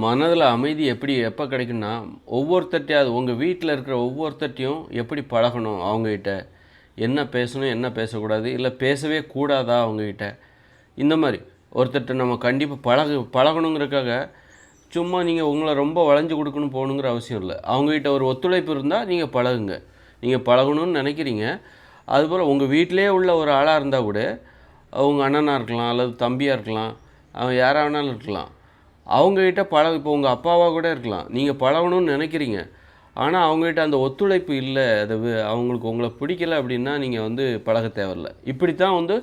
மனதில் அமைதி எப்போ கிடைக்கும்னா, ஒவ்வொருத்தர்ட்டயாவது உங்கள் வீட்டில் இருக்கிற ஒவ்வொருத்தர்ட்டயும் எப்படி பழகணும் அவங்ககிட்ட? என்ன பேசணும், என்ன பேசக்கூடாது, இல்லை பேசவே கூடாதா அவங்ககிட்ட? இந்த மாதிரி ஒருத்தர்கிட்ட நம்ம கண்டிப்பாக பழகணுங்கிறதுக்காக சும்மா நீங்கள் உங்களை ரொம்ப வளைஞ்சு கொடுக்கணும் போகணுங்கிற அவசியம் இல்லை. அவங்ககிட்ட ஒரு ஒத்துழைப்பு இருந்தால் நீங்கள் பழகுங்க. நீங்கள் பழகணும்னு நினைக்கிறீங்க. அதுபோல் உங்கள் வீட்டிலே உள்ள ஒரு ஆளாக இருந்தால் கூட, அவங்க அண்ணனாக இருக்கலாம் அல்லது தம்பியாக இருக்கலாம், அவன் யாராக வேணாலும் இருக்கலாம். அவங்ககிட்ட இப்போ உங்கள் அப்பாவாக கூட இருக்கலாம். நீங்கள் பழகணும்னு நினைக்கிறீங்க, ஆனால் அவங்ககிட்ட அந்த ஒத்துழைப்பு இல்லை, அவங்களுக்கு உங்களை பிடிக்கலை அப்படின்னா நீங்கள் பழக தேவையில்லை. இப்படித்தான்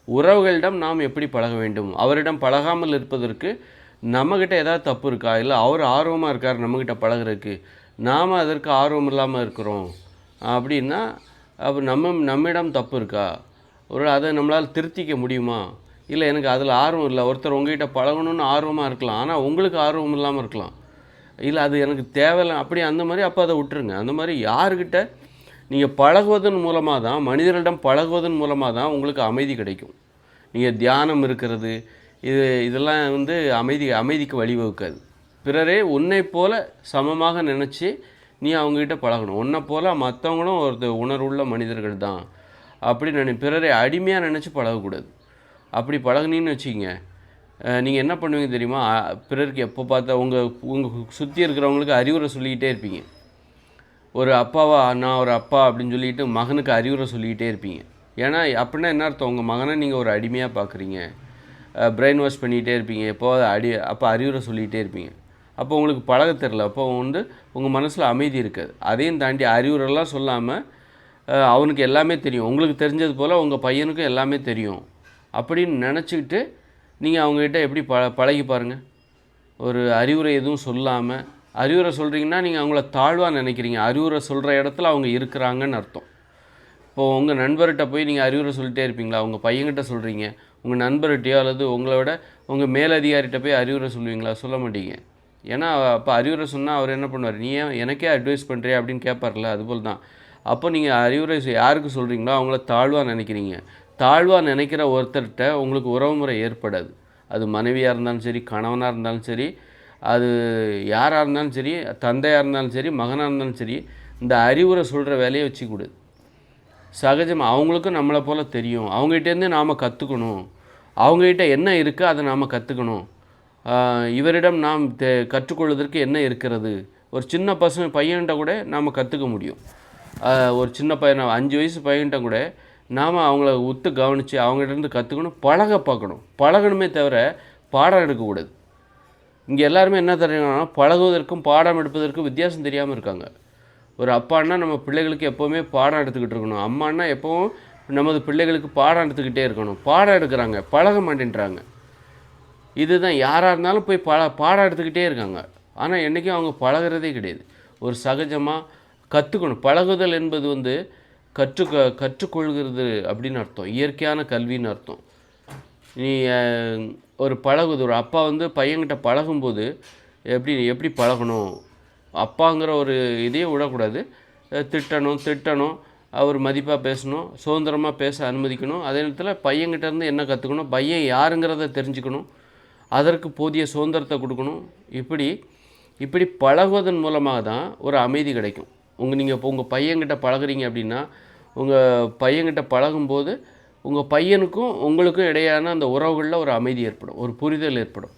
உறவுகளிடம் நாம் எப்படி பழக வேண்டும். அவரிடம் பழகாமல் இருப்பதற்கு நம்மக்கிட்ட ஏதாவது தப்பு இருக்கா, இல்லை அவர் ஆர்வமாக இருக்கார் நம்மக்கிட்ட பழகிறதுக்கு, நாம் அதற்கு ஆர்வம் இல்லாமல் இருக்கிறோம் அப்படின்னா அப்போ நம்மிடம் தப்பு இருக்கா, அதை நம்மளால் திருத்திக்க முடியுமா? இல்லை எனக்கு அதில் ஆர்வம் இல்லை. ஒருத்தர் உங்கள்கிட்ட பழகணுன்னு ஆர்வமாக இருக்கலாம், ஆனால் உங்களுக்கு ஆர்வம் இல்லாமல் இருக்கலாம். இல்லை அது எனக்கு தேவையில்லை அப்படி அந்த மாதிரி, அப்போ அதை விட்டுருங்க. அந்த மாதிரி யாருக்கிட்ட நீங்கள் பழகுவதன் மூலமாக தான், மனிதர்களிடம் பழகுவதன் மூலமாக தான் உங்களுக்கு அமைதி கிடைக்கும். நீங்கள் தியானம் இருக்கிறது இதெல்லாம் அமைதிக்கு வழிவகுக்காது. பிறரே உன்னை போல சமமாக நினச்சி நீ அவங்ககிட்ட பழகணும். உன்னை போல் மற்றவங்களும் உணர்வுள்ள மனிதர்கள் தான் அப்படி பிறரை அடிமையாக நினச்சி பழகக்கூடாது. அப்படி பழகுனீன்னு வச்சுக்கிங்க, நீங்கள் என்ன பண்ணுவீங்க தெரியுமா? பிறருக்கு எப்போ பார்த்தா உங்கள் சுற்றி இருக்கிறவங்களுக்கு அறிவுரை சொல்லிக்கிட்டே இருப்பீங்க. ஒரு அப்பாவா, நான் ஒரு அப்பா அப்படின்னு சொல்லிட்டு மகனுக்கு அறிவுரை சொல்லிக்கிட்டே இருப்பீங்க. ஏன்னா அப்படின்னா என்ன அர்த்தம்? உங்கள் மகனை நீங்கள் ஒரு அடிமையாக பார்க்குறீங்க, பிரெயின் வாஷ் பண்ணிகிட்டே இருப்பீங்க. அப்போ அறிவுரை சொல்லிகிட்டே இருப்பீங்க. அப்போ உங்களுக்கு பழக தெரில. அப்போ உங்கள் மனசில் அமைதி இருக்காது. அதையும் தாண்டி அறிவுரைலாம் சொல்லாமல் அவனுக்கு எல்லாமே தெரியும், உங்களுக்கு தெரிஞ்சது போல் உங்கள் பையனுக்கும் எல்லாமே தெரியும் அப்படின்னு நினச்சிக்கிட்டு நீங்கள் அவங்ககிட்ட எப்படி பழகி பாருங்கள். ஒரு அறிவுரை எதுவும் சொல்லாமல், அறிவுரை சொல்கிறீங்கன்னா நீங்கள் அவங்கள தாழ்வாக நினைக்கிறீங்க. அறிவுரை சொல்கிற இடத்துல அவங்க இருக்கிறாங்கன்னு அர்த்தம். இப்போது உங்கள் நண்பர்கிட்ட போய் நீங்கள் அறிவுரை சொல்லிட்டே இருப்பீங்களா? உங்கள் பையன்கிட்ட சொல்கிறீங்க, உங்கள் நண்பர்கிட்டையோ அல்லது உங்களோட உங்கள் மேலதிகாரிகிட்ட போய் அறிவுரை சொல்லுவீங்களா? சொல்ல மாட்டீங்க. ஏன்னா அப்போ அறிவுரை சொன்னால் அவர் என்ன பண்ணுவார்? நீ ஏன் எனக்கே அட்வைஸ் பண்ணுறியா அப்படின்னு கேட்பார்ல. அதுபோல் தான். அப்போ நீங்கள் அறிவுரை யாருக்கு சொல்கிறீங்களோ அவங்கள தாழ்வாக நினைக்கிறீங்க. தாழ்வாக நினைக்கிற ஒருத்தர்கிட்ட உங்களுக்கு உறவுமுறை ஏற்படாது. அது மனைவியாக இருந்தாலும் சரி, கணவனாக இருந்தாலும் சரி, அது யாராக இருந்தாலும் சரி, தந்தையாக இருந்தாலும் சரி, மகனாக இருந்தாலும் சரி, இந்த அறிவுரை சொல்கிற வேலையை வச்சுக்கூடாது. சகஜமாக அவங்களுக்கும் நம்மளை போல் தெரியும். அவங்ககிட்டேருந்து நாம் கற்றுக்கணும். அவங்ககிட்ட என்ன இருக்குது அதை நாம் கற்றுக்கணும். இவரிடம் நாம் கற்றுக்கொள்வதற்கு என்ன இருக்கிறது. ஒரு சின்ன பையன்கிட்ட கூட நாம் கற்றுக்க முடியும். ஒரு சின்ன பையன் 5 வயசு பையன்கிட்ட கூட நாம் அவங்கள உத்து கவனித்து அவங்ககிட்டருந்து கற்றுக்கணும், பார்க்கணும். பழகணுமே தவிர பாடம் எடுக்கக்கூடாது. இங்கே எல்லாருமே என்ன தெரியுங்கன்னா, பழகுவதற்கும் பாடம் எடுப்பதற்கும் வித்தியாசம் தெரியாமல் இருக்காங்க. ஒரு அப்பான்னா நம்ம பிள்ளைகளுக்கு எப்போவுமே பாடம் எடுத்துக்கிட்டு இருக்கணும். அம்மானா எப்போவும் நமது பிள்ளைகளுக்கு பாடம் எடுத்துக்கிட்டே இருக்கணும். பாடம் எடுக்கிறாங்க, பழக மாட்டேன்றாங்க. இதுதான் யாராக இருந்தாலும் போய் பாடம் எடுத்துக்கிட்டே இருக்காங்க, ஆனால் என்றைக்கும் அவங்க பழகிறதே கிடையாது. ஒரு சகஜமாக கற்றுக்கணும். பழகுதல் என்பது கற்றுக்கொள்கிறது அப்படின்னு அர்த்தம். இயற்கையான கல்வின்னு அர்த்தம். நீ ஒரு அப்பா பையன்கிட்ட பழகும்போது எப்படி பழகணும், அப்பாங்கிற ஒரு இதையும் விடக்கூடாது. திட்டணும், அவர் மதிப்பாக பேசணும், சுதந்திரமாக பேச அனுமதிக்கணும். அதே நேரத்தில் பையன்கிட்டேருந்து என்ன கற்றுக்கணும், பையன் யாருங்கிறத தெரிஞ்சுக்கணும், அதற்கு போதிய சுதந்திரத்தை கொடுக்கணும். இப்படி பழகுவதன் மூலமாக தான் ஒரு அமைதி கிடைக்கும். நீங்கள் இப்போ உங்கள் பையன்கிட்ட பழகுறீங்க அப்படின்னா, உங்கள் பையன்கிட்ட பழகும்போது உங்கள் பையனுக்கும் உங்களுக்கும் இடையான அந்த உறவுகளில் ஒரு அமைதி ஏற்படும், ஒரு புரிதல் ஏற்படும்.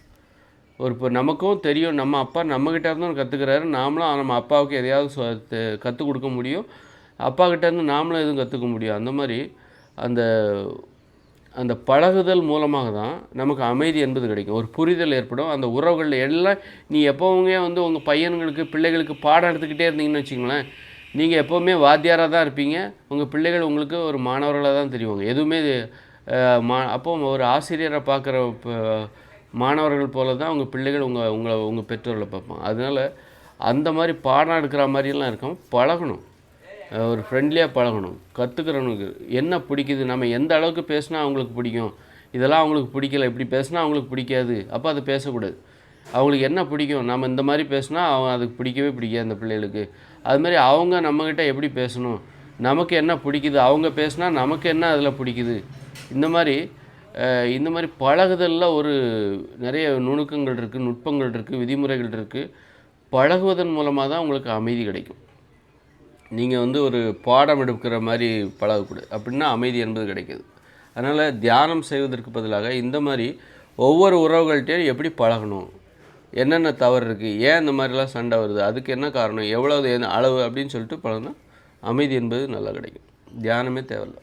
இப்போ நமக்கும் தெரியும், நம்ம அப்பா நம்மக்கிட்ட இருந்தும் கற்றுக்கிறாரு, நாமளும் நம்ம அப்பாவுக்கு எதையாவது கற்றுக் கொடுக்க முடியும், அப்பாக்கிட்டேருந்து நாமளும் எதுவும் கற்றுக்க முடியும். அந்த மாதிரி அந்த பழகுதல் மூலமாக தான் நமக்கு அமைதி என்பது கிடைக்கும், ஒரு புரிதல் ஏற்படும். அந்த உறவுகளில் எல்லாம் நீ எப்போவுமே உங்கள் பையன்களுக்கு பிள்ளைகளுக்கு பாடம் எடுத்துக்கிட்டே இருந்தீங்கன்னு வச்சுங்களேன், நீங்கள் எப்போவுமே வாத்தியாராக தான் இருப்பீங்க. உங்கள் பிள்ளைகள் உங்களுக்கு ஒரு மாணவர்களாக தான் தெரியுவாங்க. எதுவுமே அப்போ ஒரு ஆசிரியரை பார்க்குற மாணவர்கள் போல தான் உங்கள் பிள்ளைகள் உங்கள் பெற்றோர்களை பார்ப்பாங்க. அதனால் அந்த மாதிரி பாடம் எடுக்கிற மாதிரியெல்லாம் இருக்காமல் பழகணும், ஒரு ஃப்ரெண்ட்லியாக பழகணும். கற்றுக்கிறவனுக்கு என்ன பிடிக்குது, நம்ம எந்த அளவுக்கு பேசினா அவங்களுக்கு பிடிக்கும், இதெல்லாம் அவங்களுக்கு பிடிக்கல, இப்படி பேசினா அவங்களுக்கு பிடிக்காது, அப்போ அதை பேசக்கூடாது. அவங்களுக்கு என்ன பிடிக்கும், நம்ம இந்த மாதிரி பேசினா அதுக்கு பிடிக்கவே பிடிக்காது அந்த பிள்ளைகளுக்கு. அதுமாதிரி அவங்க நம்மக்கிட்ட எப்படி பேசணும், நமக்கு என்ன பிடிக்குது, அவங்க பேசினா நமக்கு என்ன அதில் பிடிக்குது, இந்த மாதிரி இந்த மாதிரி பழகுதலில் ஒரு நிறைய நுணுக்கங்கள் இருக்குது, நுட்பங்கள் இருக்குது, விதிமுறைகள் இருக்குது. பழகுவதன் மூலமாக தான் உங்களுக்கு அமைதி கிடைக்கும். நீங்கள் வந்து ஒரு பாடம் எடுக்கிற மாதிரி பழகக்கூடாது, அப்படின்னா அமைதி என்பது கிடைக்கிது. அதனால் தியானம் செய்வதற்கு பதிலாக இந்த மாதிரி ஒவ்வொரு உறவுகள்கிட்டையும் எப்படி பழகணும், என்னென்ன தவறு இருக்குது, ஏன் இந்த மாதிரிலாம் சண்டை வருது, அதுக்கு என்ன காரணம், எவ்வளவு அளவு அப்படின்னு சொல்லிட்டு பழகினா அமைதி என்பது நல்லா கிடைக்கும். தியானமே தேவையில்லை.